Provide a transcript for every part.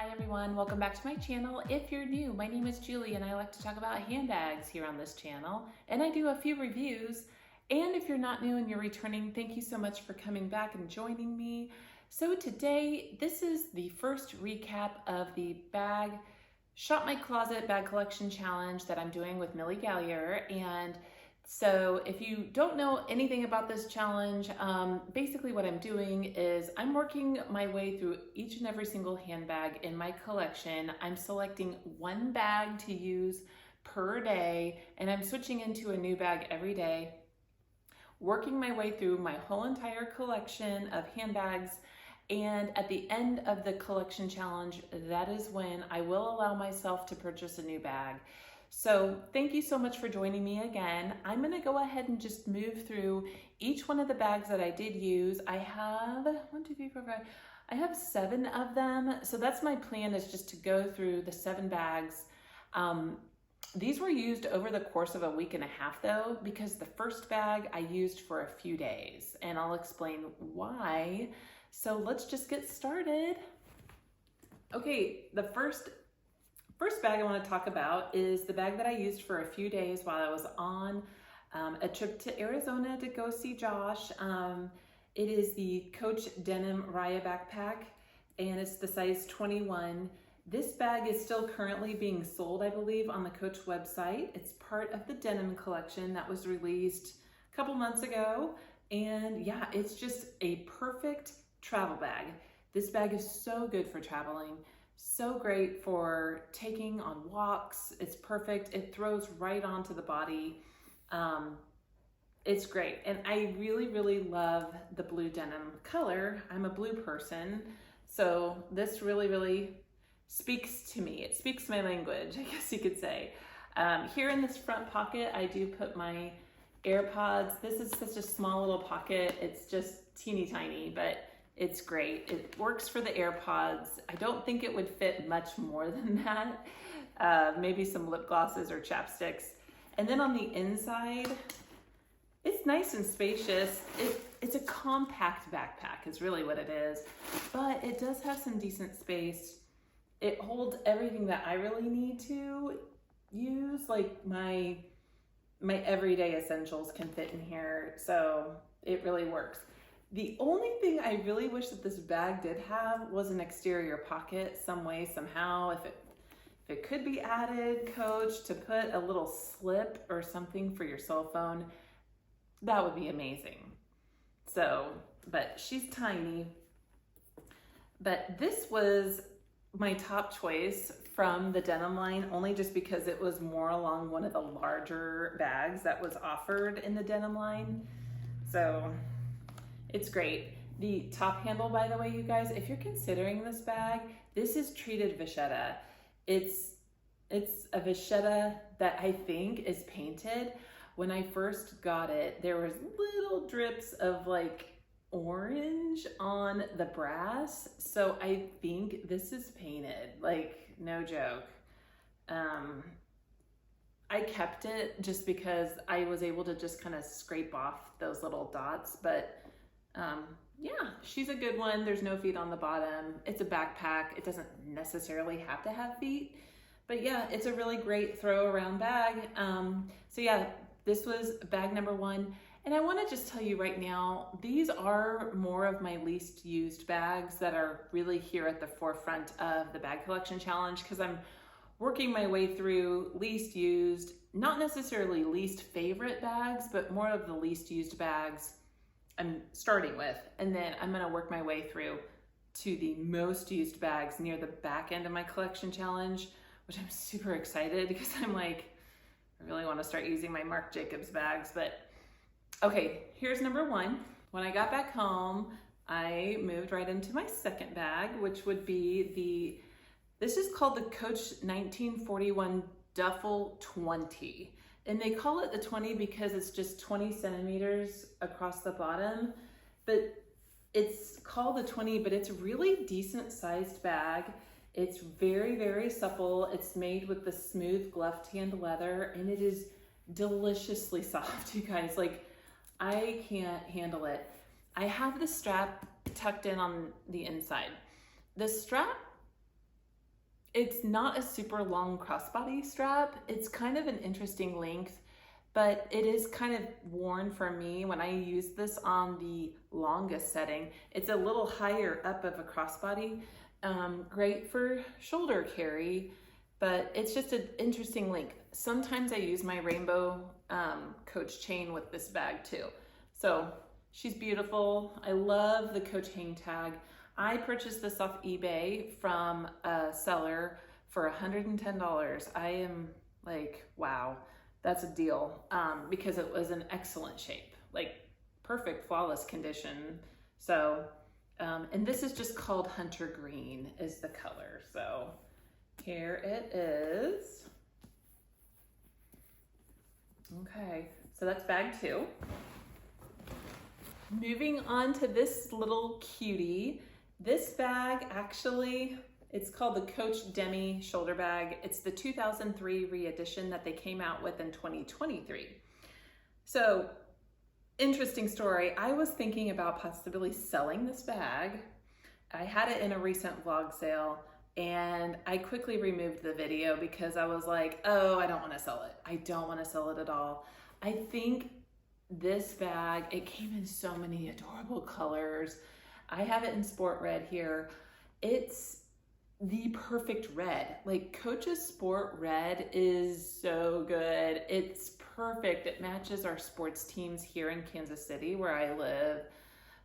Hi everyone, welcome back to my channel. If you're new, my name is Julie and I like to talk about handbags here on this channel, and I do a few reviews. And if you're not new and you're returning, thank you so much for coming back and joining me. So today, this is the first recap of the Shop My Closet Bag Collection Challenge that I'm doing with Millie Galier. And so if you don't know anything about this challenge, basically what I'm doing is I'm working my way through each and every single handbag in my collection. I'm selecting one bag to use per day, and I'm switching into a new bag every day, working my way through my whole entire collection of handbags. And at the end of the collection challenge, that is when I will allow myself to purchase a new bag. So thank you so much for joining me again. I'm gonna go ahead and just move through each one of the bags that I did use. I have 1, 2, 3, 4, 5. I have 7 of them. So that's my plan, is just to go through the 7 bags. These were used over the course of a week and a half though, because the first bag I used for a few days, and I'll explain why. So let's just get started. Okay, the first bag I want to talk about is the bag that I used for a few days while I was on a trip to Arizona to go see Josh. It is the Coach Denim Raya backpack, and it's the size 21. This bag is still currently being sold, I believe, on the Coach website. It's part of the Denim collection that was released a couple months ago. And yeah, it's just a perfect travel bag. This bag is so good for traveling. So great for taking on walks. It's perfect. It throws right onto the body. It's great. And I really, really love the blue denim color. I'm a blue person. So this really, really speaks to me. It speaks my language, I guess you could say. Here in this front pocket, I do put my AirPods. This is such a small little pocket. It's just teeny tiny, but it's great. It works for the AirPods. I don't think it would fit much more than that. Maybe some lip glosses or chapsticks. And then on the inside, it's nice and spacious. It's a compact backpack is really what it is, but it does have some decent space. It holds everything that I really need to use, like my everyday essentials can fit in here, so it really works. The only thing I really wish that this bag did have was an exterior pocket, some way, somehow. If it could be added, Coach, to put a little slip or something for your cell phone, that would be amazing. So, but she's tiny. But this was my top choice from the Denim line, only just because it was more along one of the larger bags that was offered in the Denim line. So it's great. The top handle, by the way, you guys, if you're considering this bag, this is treated vachetta. It's a vachetta that I think is painted. When I first got it, there was little drips of like orange on the brass. So I think this is painted, like no joke. I kept it just because I was able to just kind of scrape off those little dots, but yeah, she's a good one. There's no feet on the bottom. It's a backpack. It doesn't necessarily have to have feet, but yeah, it's a really great throw around bag. So yeah, this was bag number 1. And I want to just tell you right now, these are more of my least used bags that are really here at the forefront of the bag collection challenge, because I'm working my way through least used, not necessarily least favorite bags, but more of the least used bags I'm starting with, and then I'm gonna work my way through to the most used bags near the back end of my collection challenge, which I'm super excited because I'm like, I really want to start using my Marc Jacobs bags. But okay, here's number 1. When I got back home, I moved right into my second bag, which would be this is called the Coach 1941 Duffel 20. And they call it the 20 because it's just 20 centimeters across the bottom, but it's called the 20, but it's a really decent sized bag. It's very, very supple. It's made with the smooth left-hand leather, and it is deliciously soft, you guys. Like, I can't handle it. I have the strap tucked in on the inside. The strap It's not a super long crossbody strap. It's kind of an interesting length, but it is kind of worn for me when I use this on the longest setting. It's a little higher up of a crossbody, great for shoulder carry, but it's just an interesting length. Sometimes I use my rainbow Coach chain with this bag too. So she's beautiful. I love the Coach hang tag. I purchased this off eBay from a seller for $110. I am like, wow, that's a deal, because it was in excellent shape, like perfect, flawless condition. So, and this is just called Hunter Green is the color. So here it is. Okay, so that's bag 2. Moving on to this little cutie. This bag actually, it's called the Coach Demi shoulder bag. It's the 2003 re-edition that they came out with in 2023. So, interesting story. I was thinking about possibly selling this bag. I had it in a recent vlog sale and I quickly removed the video because I was like, oh, I don't want to sell it. I don't want to sell it at all. I think this bag, it came in so many adorable colors. I have it in sport red here. It's the perfect red. Like Coach's sport red is so good. It's perfect. It matches our sports teams here in Kansas City where I live.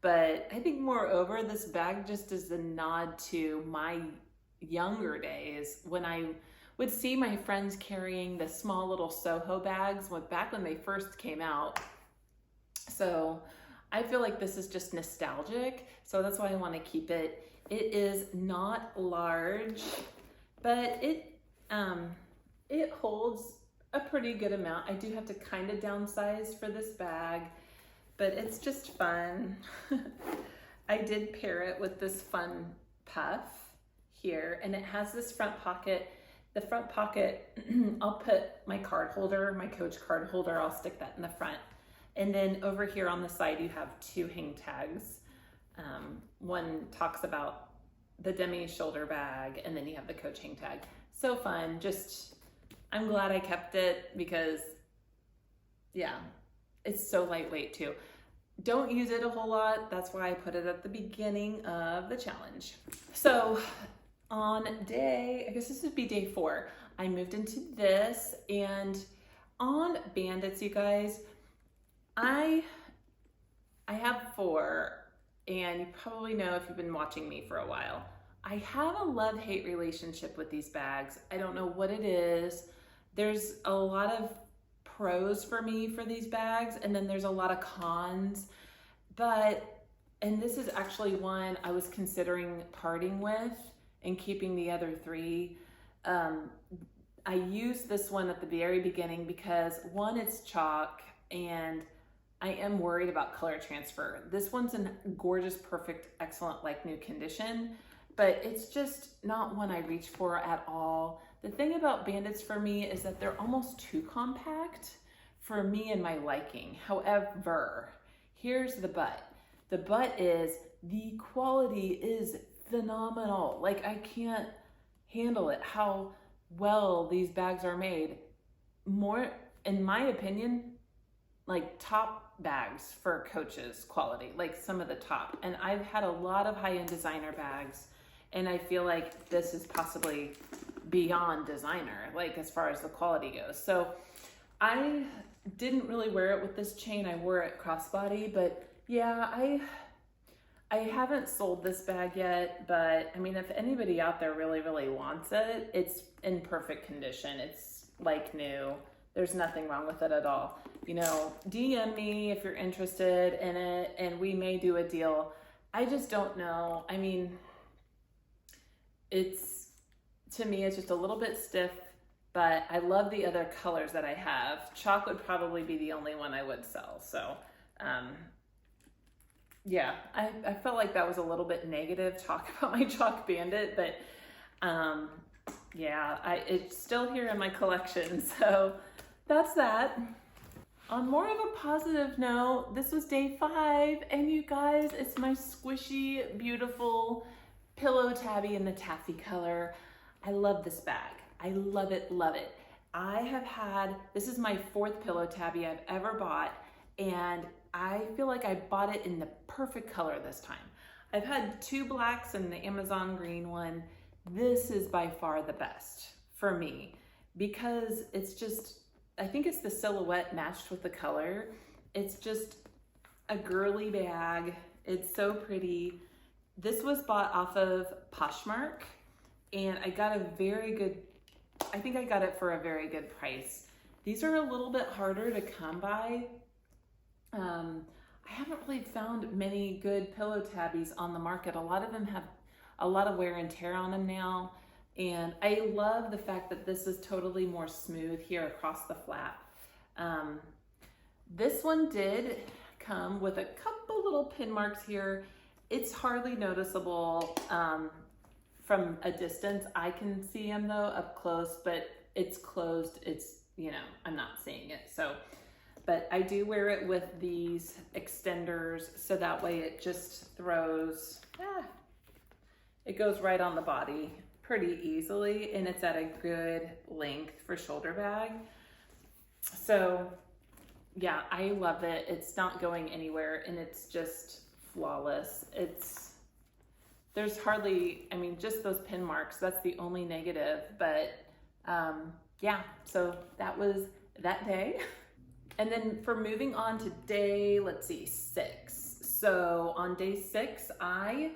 But I think moreover, this bag just is a nod to my younger days when I would see my friends carrying the small little Soho bags back when they first came out. So I feel like this is just nostalgic, so that's why I want to keep it. It is not large, but it holds a pretty good amount. I do have to kind of downsize for this bag, but it's just fun. I did pair it with this fun puff here, and it has this front pocket. The front pocket, I'll put my card holder, my Coach card holder, I'll stick that in the front. And then over here on the side, you have 2 hang tags. One talks about the Demi shoulder bag, and then you have the Coach hang tag. So fun. Just, I'm glad I kept it because, yeah, it's so lightweight too. Don't use it a whole lot. That's why I put it at the beginning of the challenge. So on I guess this would be day 4, I moved into this, and on Bandits, you guys, I have 4, and you probably know if you've been watching me for a while. I have a love-hate relationship with these bags. I don't know what it is. There's a lot of pros for me for these bags, and then there's a lot of cons. And this is actually one I was considering parting with and keeping the other 3. I used this one at the very beginning because, one, it's chalk, and I am worried about color transfer. This one's in gorgeous, perfect, excellent, like new condition, but it's just not one I reach for at all. The thing about Bandits for me is that they're almost too compact for me and my liking. However, here's the but. The but is the quality is phenomenal. Like, I can't handle it, how well these bags are made. More, in my opinion, like top bags for Coach's quality, like some of the top. And I've had a lot of high-end designer bags, and I feel like this is possibly beyond designer, like as far as the quality goes. So I didn't really wear it with this chain. I wore it crossbody, but yeah, I haven't sold this bag yet, but I mean, if anybody out there really, really wants it, it's in perfect condition. It's like new. There's nothing wrong with it at all. You know, DM me if you're interested in it, and we may do a deal. I just don't know. I mean, to me, it's just a little bit stiff, but I love the other colors that I have. Chalk would probably be the only one I would sell. So, yeah, I felt like that was a little bit negative talk about my chalk Bandit, but yeah, it's still here in my collection. So that's that. On more of a positive note, this was day 5, and you guys, it's my squishy, beautiful pillow tabby in the taffy color. I love this bag. I love it, love it. I have had, this is my 4th pillow tabby I've ever bought, and I feel like I bought it in the perfect color this time. I've had 2 blacks and the Amazon green one. This is by far the best for me because it's just, I think it's the silhouette matched with the color. It's just a girly bag. It's so pretty. This was bought off of Poshmark, and I got a very good, I think I got it for a very good price. These are a little bit harder to come by. I haven't really found many good pillow tabbies on the market. A lot of them have a lot of wear and tear on them now. And I love the fact that this is totally more smooth here across the flap. This one did come with a couple little pin marks here. It's hardly noticeable from a distance. I can see them though up close, but it's closed. It's, you know, I'm not seeing it. So, but I do wear it with these extenders so that way it just throws, it goes right on the body pretty easily, and it's at a good length for shoulder bag. So yeah, I love it. It's not going anywhere and it's just flawless. There's hardly, I mean, just those pin marks, that's the only negative, but yeah, so that was that day. And then for moving on to day, let's see, 6. So on day 6, I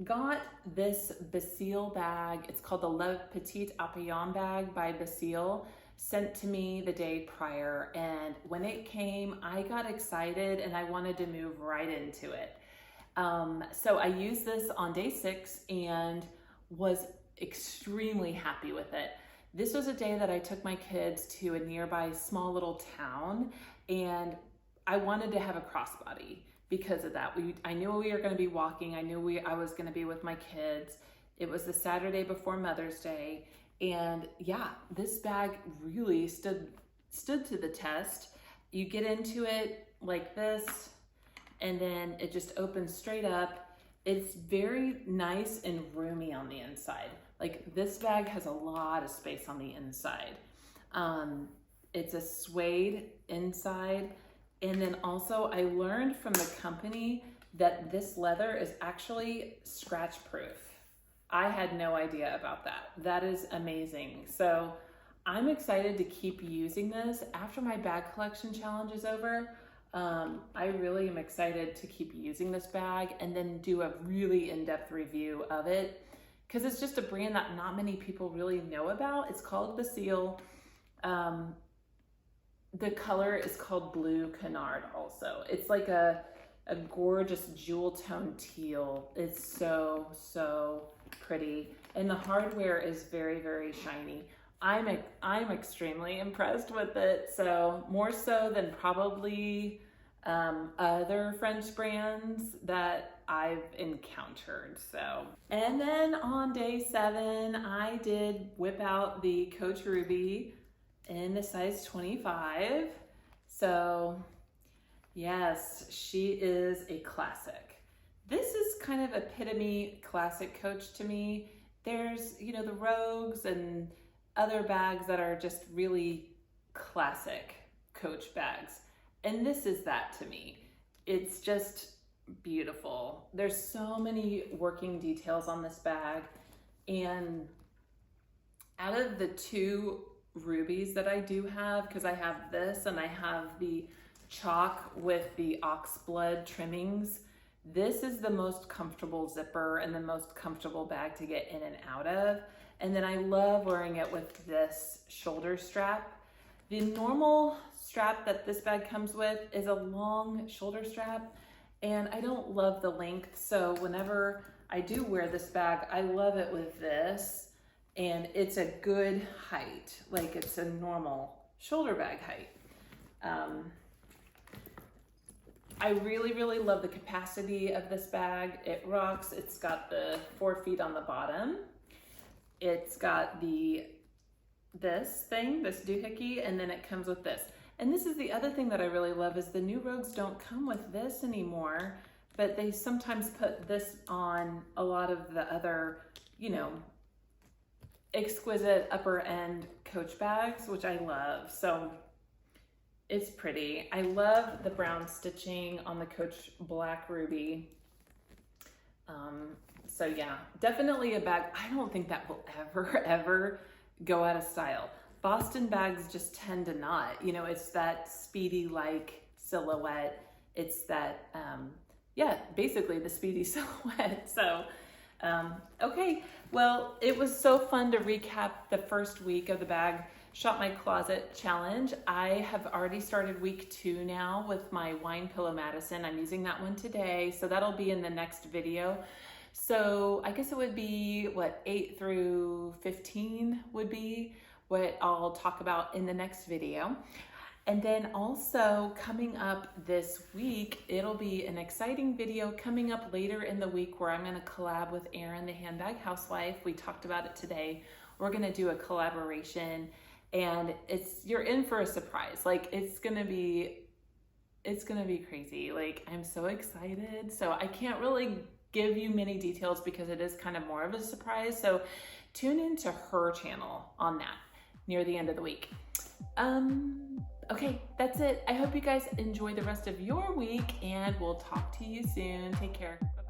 got this Basile bag. It's called the Le Petite Papillon bag by Basile, sent to me the day prior. And when it came, I got excited and I wanted to move right into it. So I used this on day 6 and was extremely happy with it. This was a day that I took my kids to a nearby small little town, and I wanted to have a crossbody because of that. I knew we were going to be walking. I knew I was going to be with my kids. It was the Saturday before Mother's Day, and yeah, this bag really stood to the test. You get into it like this, and then it just opens straight up. It's very nice and roomy on the inside. Like, this bag has a lot of space on the inside. It's a suede inside. And then also I learned from the company that this leather is actually scratch proof. I had no idea about that. That is amazing. So I'm excited to keep using this after my bag collection challenge is over. I really am excited to keep using this bag and then do a really in-depth review of it, because it's just a brand that not many people really know about. It's called Basile. The color is called Blue Canard also. It's like a gorgeous jewel tone teal. It's so, so pretty. And the hardware is very, very shiny. I'm extremely impressed with it. So more so than probably other French brands that I've encountered. So, and then on day 7, I did whip out the Coach Ruby in the size 25. So yes, she is a classic. This is kind of epitome classic Coach to me. There's, you know, the Rogues and other bags that are just really classic Coach bags. And this is that to me. It's just beautiful. There's so many working details on this bag. And out of the 2 rubies that I do have, because I have this and I have the chalk with the oxblood trimmings, this is the most comfortable zipper and the most comfortable bag to get in and out of. And then I love wearing it with this shoulder strap. The normal strap that this bag comes with is a long shoulder strap, and I don't love the length. So whenever I do wear this bag, I love it with this, and it's a good height. Like, it's a normal shoulder bag height. I really, really love the capacity of this bag. It rocks. It's got the 4 feet on the bottom. It's got this doohickey, and then it comes with this. And this is the other thing that I really love, is the new Rogues don't come with this anymore, but they sometimes put this on a lot of the other, you know, exquisite upper end Coach bags, which I love. So it's pretty. I love the brown stitching on the Coach Black Ruby. So yeah, definitely a bag. I don't think that will ever go out of style. Boston bags just tend to not, you know, it's that speedy like silhouette. It's that, yeah, basically the speedy silhouette. So, okay, well, it was so fun to recap the first week of the Bag Shop My Closet challenge. I have already started week 2 now with my wine pillow Madison. I'm using that one today, so that'll be in the next video. So I guess it would be what 8 through 15 would be what I'll talk about in the next video. And then also coming up this week, it'll be an exciting video coming up later in the week where I'm going to collab with Erin, the handbag housewife. We talked about it today. We're going to do a collaboration, and you're in for a surprise. Like it's going to be crazy. Like I'm so excited. So I can't really give you many details because it is kind of more of a surprise. So tune into her channel on that near the end of the week. Okay, that's it. I hope you guys enjoy the rest of your week, and we'll talk to you soon. Take care. Bye.